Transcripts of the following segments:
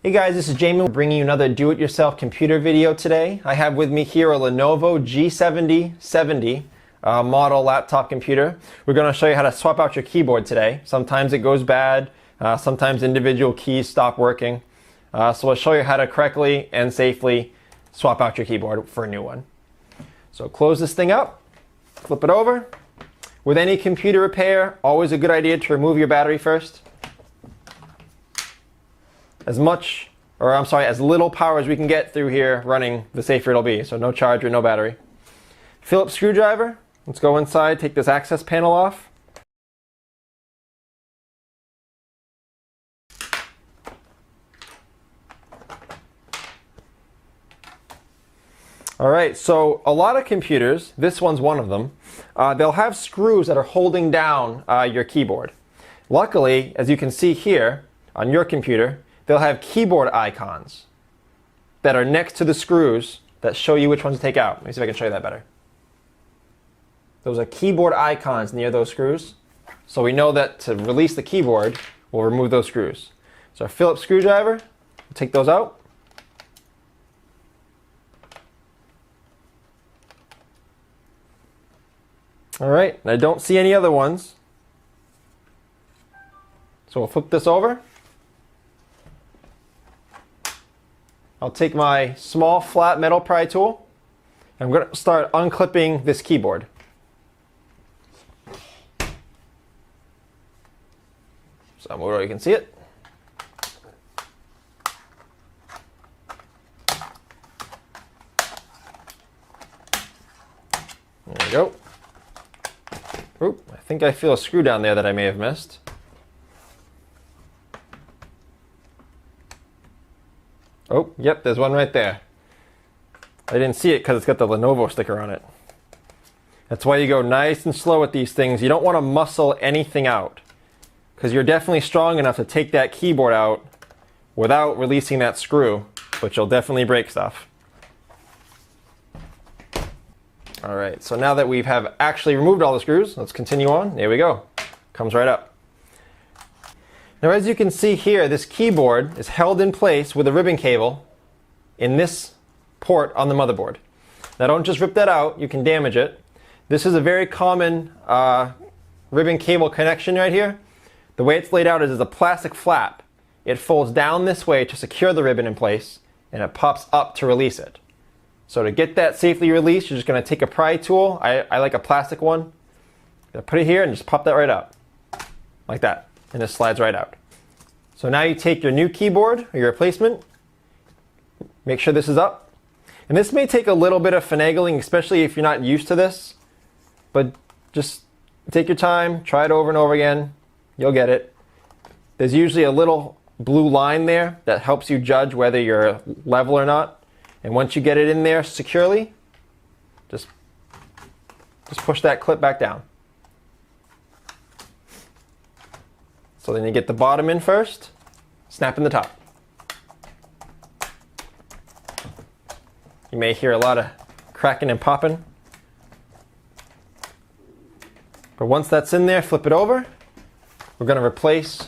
Hey guys, this is Jamie bringing you another do-it-yourself computer video today. I have with me here a Lenovo G70 model laptop computer. We're going to show you how to swap out your keyboard today. Sometimes it goes bad, sometimes individual keys stop working. So we'll show you how to correctly and safely swap out your keyboard for a new one. So close this thing up, flip it over. With any computer repair, always a good idea to remove your battery first. As little power as we can get through here running, the safer it'll be. So no charger, no battery. Phillips screwdriver. Let's go inside, take this access panel off. All right, so a lot of computers, this one's one of them, they'll have screws that are holding down your keyboard. Luckily, as you can see here on your computer, they'll have keyboard icons that are next to the screws that show you which ones to take out. Let me see if I can show you that better. Those are keyboard icons near those screws. So we know that to release the keyboard, we'll remove those screws. So our Phillips screwdriver, we'll take those out. All right, and I don't see any other ones. So we'll flip this over. I'll take my small flat metal pry tool and I'm going to start unclipping this keyboard. So where you can see it. There we go. Oop, I think I feel a screw down there that I may have missed. Oh, yep, there's one right there. I didn't see it because it's got the Lenovo sticker on it. That's why you go nice and slow with these things. You don't want to muscle anything out because you're definitely strong enough to take that keyboard out without releasing that screw, but you'll definitely break stuff. All right, so now that we have actually removed all the screws, let's continue on. There we go. Comes right up. Now, as you can see here, this keyboard is held in place with a ribbon cable in this port on the motherboard. Now, don't just rip that out. You can damage it. This is a very common ribbon cable connection right here. The way it's laid out is a plastic flap. It folds down this way to secure the ribbon in place, and it pops up to release it. So to get that safely released, you're just going to take a pry tool. I like a plastic one. Put it here and just pop that right up, like that. And it slides right out. So now you take your new keyboard or your replacement, make sure this is up. And this may take a little bit of finagling, especially if you're not used to this, but just take your time, try it over and over again, you'll get it. There's usually a little blue line there that helps you judge whether you're level or not. And once you get it in there securely, just push that clip back down. So then you get the bottom in first, snap in the top. You may hear a lot of cracking and popping. But once that's in there, flip it over. We're going to replace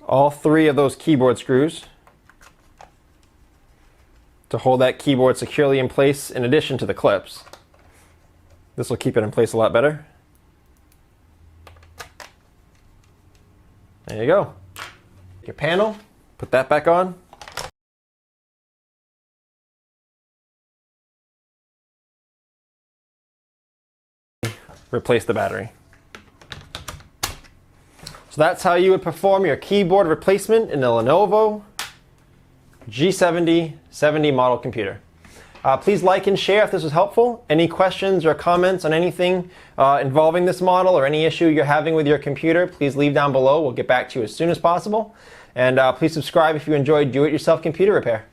all three of those keyboard screws to hold that keyboard securely in place in addition to the clips. This will keep it in place a lot better. There you go. Your panel, put that back on. Replace the battery. So that's how you would perform your keyboard replacement in a Lenovo G70 model computer. Please like and share if this was helpful. Any questions or comments on anything involving this model or any issue you're having with your computer, please leave down below. We'll get back to you as soon as possible. And please subscribe if you enjoyed do-it-yourself computer repair.